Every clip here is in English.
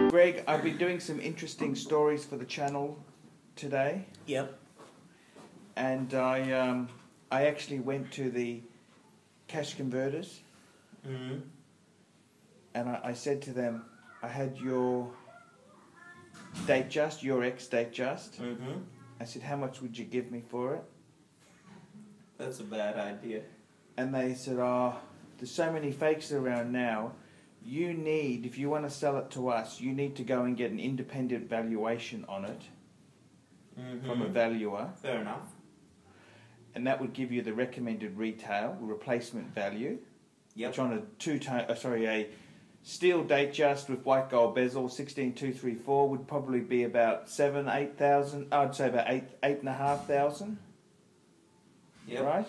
Greg, I've been doing some interesting stories for the channel today. Yep. And I actually went to the cash converters. Mm-hmm. And I said to them, I had your date just, your ex-date just. Mm-hmm. I said, how much would you give me for it? That's a bad idea. And they said, oh, there's so many fakes around now. You need, if you want to sell it to us, you need to go and get an independent valuation on it from a valuer. Fair enough. And that would give you the recommended retail replacement value. Yep. Which on a steel date just with white gold bezel, 16234 would probably be about 8,000. I'd say about 8,500. Yep. Right?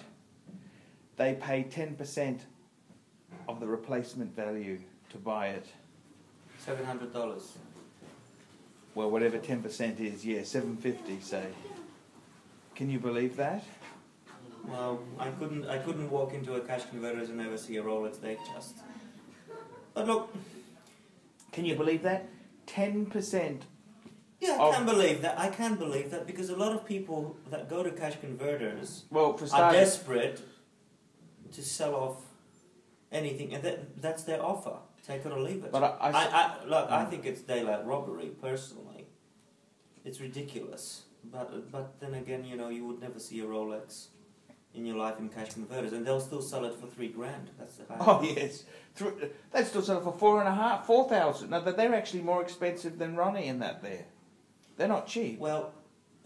They pay 10% of the replacement value to buy it. $700. Well, whatever 10% is, yeah, 750 say. Can you believe that? Well, I couldn't walk into a cash converters and never see a Rolex date just. But look, can you believe that? 10%. Yeah, I can believe that. I can believe that because a lot of people that go to cash converters are desperate to sell off anything, and that's their offer. Take it or leave it. But I think it's daylight robbery. Personally, it's ridiculous. But then again, you know, you would never see a Rolex in your life in cash converters, and they'll still sell it for $3,000. That's the high. Oh yes, they still sell it for 4,500, 4,000. No, they're actually more expensive than Ronnie in that. They're not cheap. Well,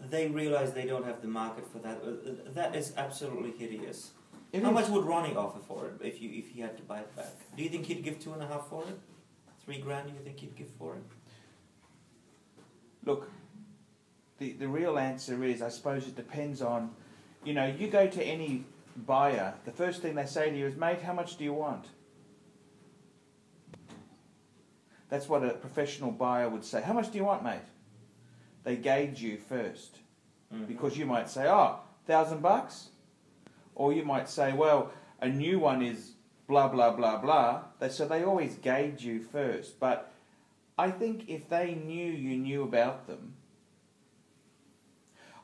they realise they don't have the market for that. That is absolutely hideous. How much would Ronnie offer for it if he had to buy it back? Do you think he'd give 2,500 for it? $3,000? Do you think he'd give for it? Look, the real answer is, I suppose it depends on, you know, you go to any buyer, the first thing they say to you is, mate, how much do you want? That's what a professional buyer would say. How much do you want, mate? They gauge you first. Because you might say, oh, $1,000? Or you might say, well, a new one is blah, blah, blah, blah. So they always gauge you first. But I think if they knew you knew about them,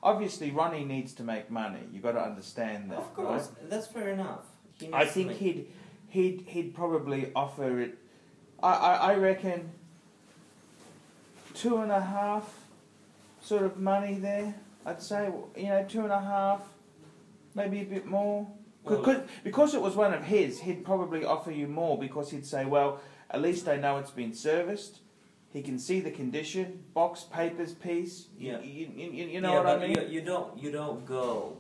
obviously Ronnie needs to make money. You've got to understand that. Of course, right? That's fair enough. I think he'd probably offer it, I reckon, 2.5 sort of money there. I'd say, you know, 2.5. Maybe a bit more. Because it was one of his, he'd probably offer you more because he'd say, well, at least I know it's been serviced. He can see the condition, box, papers, piece. Yeah. You know what I mean? You don't go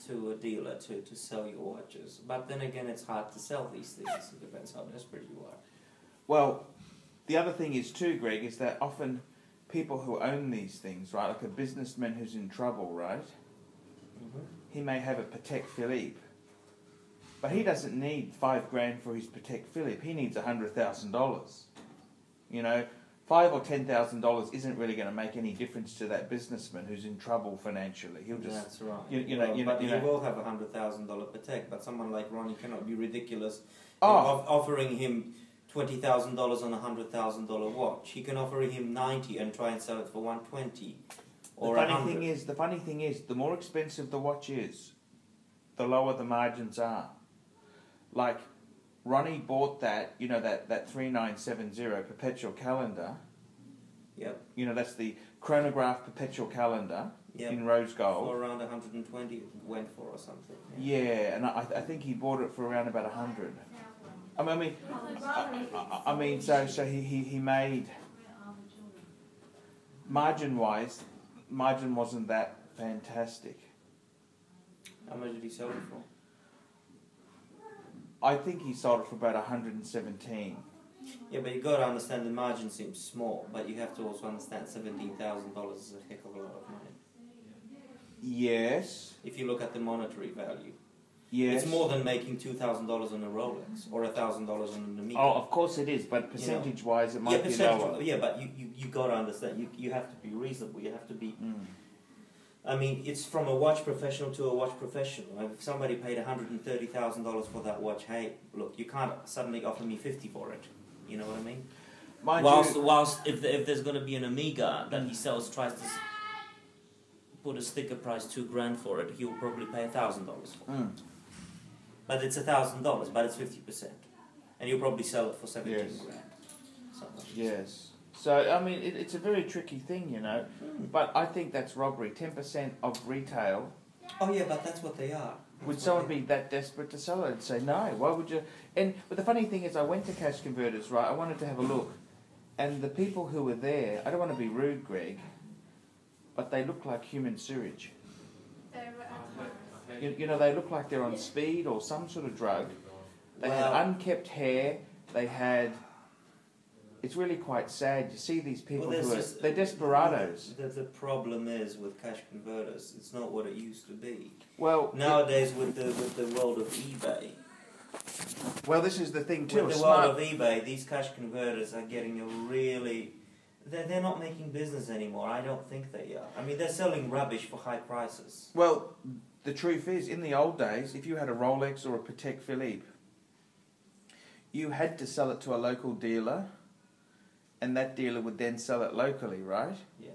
to a dealer to sell your watches. But then again, it's hard to sell these things. It depends how desperate you are. Well, the other thing is too, Greg, is that often people who own these things, right, like a businessman who's in trouble, right? He may have a Patek Philippe, but he doesn't need $5,000 for his Patek Philippe. He needs $100,000. You know, $5,000 or $10,000 isn't really going to make any difference to that businessman who's in trouble financially. He'll just. That's right. You know, he will have a $100,000 Patek, but someone like Ronnie cannot be ridiculous offering him $20,000 on a $100,000 watch. He can offer him 90 and try and sell it for 120. The funny thing is, the more expensive the watch is, the lower the margins are. Like, Ronnie bought that, you know, that 3970 perpetual calendar. Yep. You know, that's the chronograph perpetual calendar in rose gold. For around 120 it went for or something. Yeah, and I think he bought it for around about 100. I mean, so he made, margin-wise, margin wasn't that fantastic. How much did he sell it for? I think he sold it for about 117. Yeah, but you got to understand the margin seems small, but you have to also understand $17,000 is a heck of a lot of money. Yes. If you look at the monetary value. Yes. It's more than making $2,000 on a Rolex or $1,000 on an Amiga. Oh, of course it is, but percentage-wise it might be lower. Yeah, but you got to understand, you have to be reasonable, you have to be... I mean, it's from a watch professional to a watch professional. If somebody paid $130,000 for that watch, hey, look, you can't suddenly offer me $50 for it. You know what I mean? Whilst if there's going to be an Amiga that he tries to put a sticker price $2,000 for it, he'll probably pay $1,000 for it. But it's $1,000, but it's 50%, and you'll probably sell it for $17,000. Yes. So I mean, it's a very tricky thing, you know. But I think that's robbery. 10% of retail. Oh yeah, but that's what they are. Would someone be that desperate to sell it and say no? Why would you? But the funny thing is, I went to Cash Converters, right? I wanted to have a look, and the people who were there, I don't want to be rude, Greg, but they look like human sewage. You know, they look like they're on speed or some sort of drug. They had unkept hair. They had. It's really quite sad. You see these people they're desperados. The problem is with Cash Converters, it's not what it used to be. Well, nowadays with the world of eBay. Well, this is the thing too. With the world of eBay, these Cash Converters are getting a really. They're not making business anymore. I don't think they are. I mean, they're selling rubbish for high prices. Well, the truth is, in the old days, if you had a Rolex or a Patek Philippe, you had to sell it to a local dealer, and that dealer would then sell it locally, right? Yes.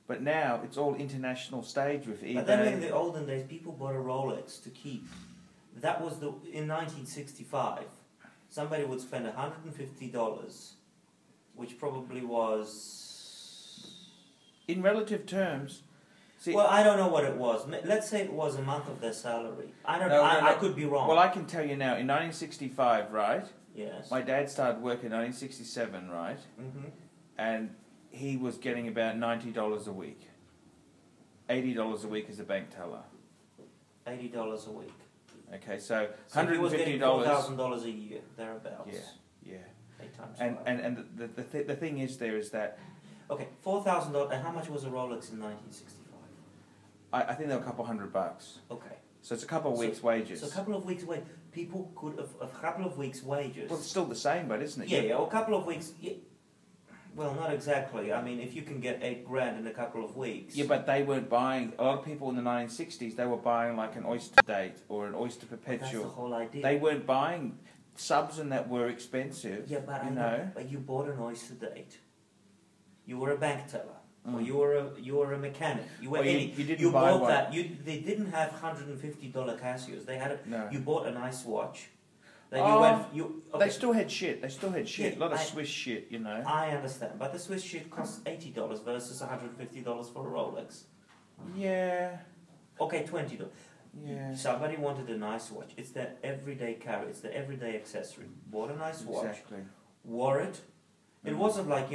But now it's all international stage with eBay. But then in the olden days, people bought a Rolex to keep. That was in 1965, somebody would spend $150, which probably was. In relative terms. See, well, I don't know what it was. Let's say it was a month of their salary. I don't know. I could be wrong. Well, I can tell you now. In 1965, right? Yes. My dad started work in 1967, right? Mm-hmm. And he was getting about $90 a week. $80 a week as a bank teller. $80 a week. Okay, so $150. He was getting $4,000 a year, thereabouts. Yeah. 8 times and the thing is there is that. Okay, $4,000. And how much was a Rolex in 1965? I think they were a couple $100. Okay. So it's a couple of weeks' wages. So a couple of weeks' wages. People could have a couple of weeks' wages. Well, it's still the same, but isn't it? Yeah, a couple of weeks. Yeah. Well, not exactly. I mean, if you can get $8,000 in a couple of weeks. Yeah, but they weren't buying. A lot of people in the 1960s, they were buying like an Oyster Date or an Oyster Perpetual. That's the whole idea. They weren't buying subs and that were expensive. Yeah, but you know. But you bought an Oyster Date. You were a bank teller. Or you were a mechanic. You didn't buy bought one. that. They didn't have $150 Casios. They had You bought a nice watch. Then They still had shit. A lot of Swiss shit, you know. I understand, but the Swiss shit costs $80 versus $150 for a Rolex. Yeah. Okay, $20. Yeah. Somebody wanted a nice watch. It's their everyday carry. It's their everyday accessory. Bought a nice watch. Exactly. Wore it. It wasn't like,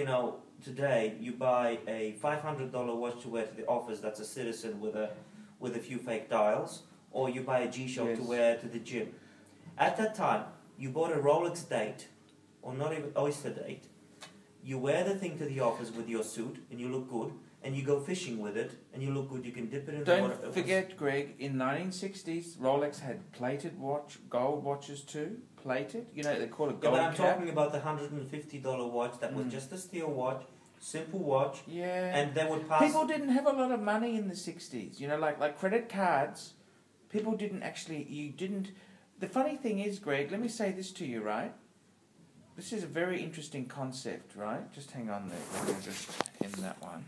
today you buy a $500 watch to wear to the office that's a Citizen with a few fake dials, or you buy a G-Shock to wear to the gym. At that time, you bought a Rolex Date, or not even Oyster Date. You wear the thing to the office with your suit, and you look good, and you go fishing with it, and you look good. You can dip it in the water. Don't forget, Greg, in 1960s, Rolex had plated gold watches too. Plated, they call it gold. Yeah, but I'm talking about the $150 watch that was just a steel watch, simple watch. Yeah. And they would pass. People didn't have a lot of money in the 60s. Like credit cards. People didn't actually. You didn't. The funny thing is, Greg, let me say this to you, right? This is a very interesting concept, right? Just hang on there. Let me just end that one.